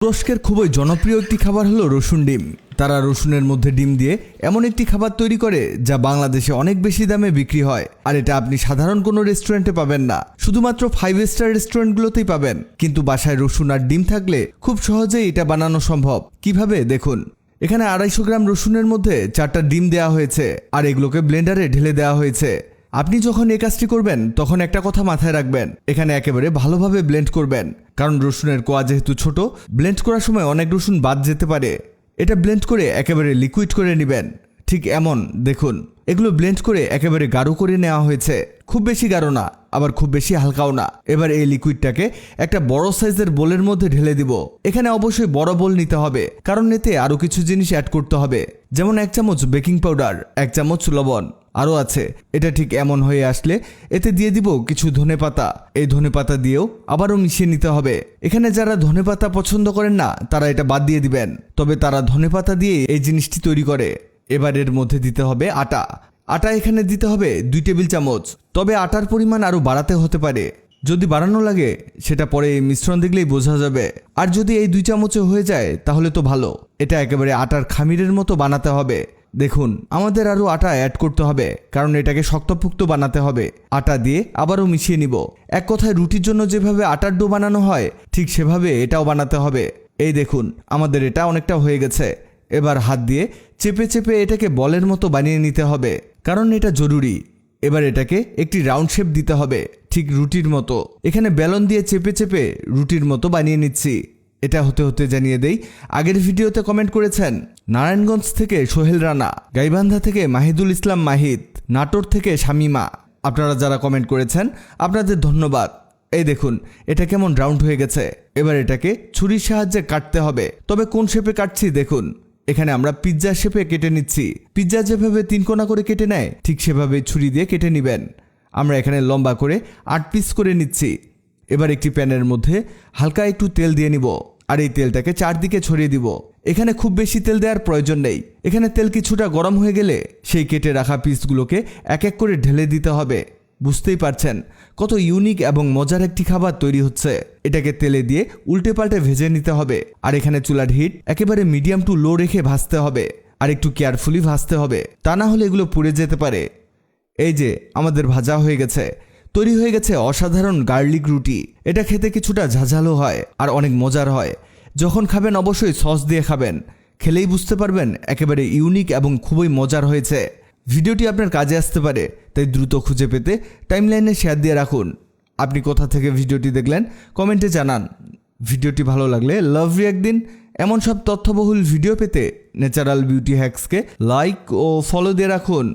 তুরস্কের খুবই জনপ্রিয় একটি খাবার হলো রসুন ডিম। তারা রসুনের মধ্যে ডিম দিয়ে এমন একটি খাবার তৈরি করে যা বাংলাদেশে অনেক বেশি দামে বিক্রি হয়। আর এটা আপনি সাধারণ কোনো রেস্টুরেন্টে পাবেন না, শুধুমাত্র 5 স্টার রেস্টুরেন্টগুলোতেই পাবেন। কিন্তু বাসায় রসুন আর ডিম থাকলে খুব সহজেই এটা বানানো সম্ভব। কিভাবে দেখুন। এখানে 250 গ্রাম রসুনের মধ্যে 4টা ডিম দেওয়া হয়েছে আর এগুলোকে ব্লেন্ডারে ঢেলে দেওয়া হয়েছে। আপনি যখন এই কাজটি করবেন তখন একটা কথা মাথায় রাখবেন, এখানে একেবারে ভালোভাবে ব্লেন্ড করবেন, কারণ রসুনের কোয়া যেহেতু ছোট, ব্লেন্ড করার সময় অনেক রসুন বাদ যেতে পারে। এটা ব্লেন্ড করে একেবারে লিকুইড করে নেবেন। ঠিক এমন দেখুন, এগুলো ব্লেন্ড করে একেবারে গাঢ় করে নেওয়া হয়েছে। খুব বেশি গাঢ় না, আবার খুব বেশি হালকাও না। এবার এই লিকুইডটাকে একটা বড় সাইজের বোলের মধ্যে ঢেলে দিব। এখানে অবশ্যই বড় বোল নিতে হবে, কারণ এতে আরও কিছু জিনিস অ্যাড করতে হবে, যেমন 1 চামচ বেকিং পাউডার, 1 চামচ লবণ, আরও আছে। এটা ঠিক এমন হয়ে আসলে এতে দিয়ে দিব কিছু ধনেপাতা। এই ধনেপাতা দিয়েও আবারও মিশিয়ে নিতে হবে। এখানে যারা ধনেপাতা পছন্দ করেন না তারা এটা বাদ দিয়ে দিবেন, তবে তারা ধনেপাতা দিয়ে এই জিনিসটি তৈরি করে। এবার এর মধ্যে দিতে হবে আটা। আটা এখানে দিতে হবে 2 টেবিল চামচ, তবে আটার পরিমাণ আরও বাড়াতে হতে পারে। যদি বাড়ানো লাগে সেটা পরে এই মিশ্রণ দেখলেই বোঝা যাবে। আর যদি এই 2 চামচে হয়ে যায় তাহলে তো ভালো। এটা একেবারে আটার খামিরের মতো বানাতে হবে। দেখুন, আমাদের আরও আটা অ্যাড করতে হবে, কারণ এটাকে শক্তপোক্ত বানাতে হবে। আটা দিয়ে আবারও মিশিয়ে নিব। এক কথায় রুটির জন্য যেভাবে আটার ডো বানানো হয় ঠিক সেভাবে এটাও বানাতে হবে। এই দেখুন, আমাদের এটা অনেকটা হয়ে গেছে। এবার হাত দিয়ে চেপে চেপে এটাকে বলের মতো বানিয়ে নিতে হবে, কারণ এটা জরুরি। এবার এটাকে একটি রাউন্ড শেপ দিতে হবে, ঠিক রুটির মতো। এখানে বেলন দিয়ে চেপে চেপে রুটির মতো বানিয়ে নিচ্ছি। এটা হতে হতে জানিয়ে দেই, আগের ভিডিওতে কমেন্ট করেছেন নারায়ণগঞ্জ থেকে সোহেল রানা, গাইবান্ধা থেকে মাহিদুল ইসলাম মাহিদ, নাটোর থেকে শামিমা। আপনারা যারা কমেন্ট করেছেন আপনাদের ধন্যবাদ। এই দেখুন, এটা কেমন রাউন্ড হয়ে গেছে। এবার এটাকে ছুরির সাহায্যে কাটতে হবে, তবে কোন শেপে কাটছি দেখুন। এখানে আমরা পিৎজা শেপে কেটে নিচ্ছি। পিৎজা যেভাবে 3 কোণা করে কেটে নেয় ঠিক সেভাবে ছুরি দিয়ে কেটে নেবেন। আমরা এখানে লম্বা করে 8 পিস করে নিচ্ছি। এবার একটি প্যানের মধ্যে হালকা একটু তেল দিয়ে নিব, আর এই তেলটাকে চারদিকে ছড়িয়ে দিব। এখানে খুব বেশি তেল দেওয়ার প্রয়োজন নেই। এখানে তেল কিছুটা গরম হয়ে গেলে সেই কেটে রাখা পিসগুলোকে এক এক করে ঢেলে দিতে হবে। বুঝতেই পারছেন কত ইউনিক এবং মজার একটি খাবার তৈরি হচ্ছে। এটাকে তেলে দিয়ে উল্টে পাল্টে ভেজে নিতে হবে। আর এখানে চুলার হিট একেবারে মিডিয়াম টু লো রেখে ভাজতে হবে, আর একটু কেয়ারফুলি ভাজতে হবে, তা না হলে এগুলো পুড়ে যেতে পারে। এই যে আমাদের ভাজা হয়ে গেছে, তৈরি হয়ে গেছে অসাধারণ গার্লিক রুটি। এটা খেতে কিছুটা ঝাঝালো হয় আর অনেক মজার হয়। যখন খাবেন অবশ্যই সস দিয়ে খাবেন, খেলেই বুঝতে পারবেন একেবারে ইউনিক এবং খুবই মজার হয়েছে। ভিডিওটি আপনার কাজে আসতে পারে, তাই দ্রুত খুঁজে পেতে টাইমলাইনে শেয়ার দিয়ে রাখুন। আপনি কোথা থেকে ভিডিওটি দেখলেন কমেন্টে জানান। ভিডিওটি ভালো লাগলে লাভ রিঅ্যাক্ট দিন। এমন সব তথ্যবহুল ভিডিও পেতে ন্যাচারাল বিউটি হ্যাক্সকে লাইক ও ফলো দিয়ে রাখুন।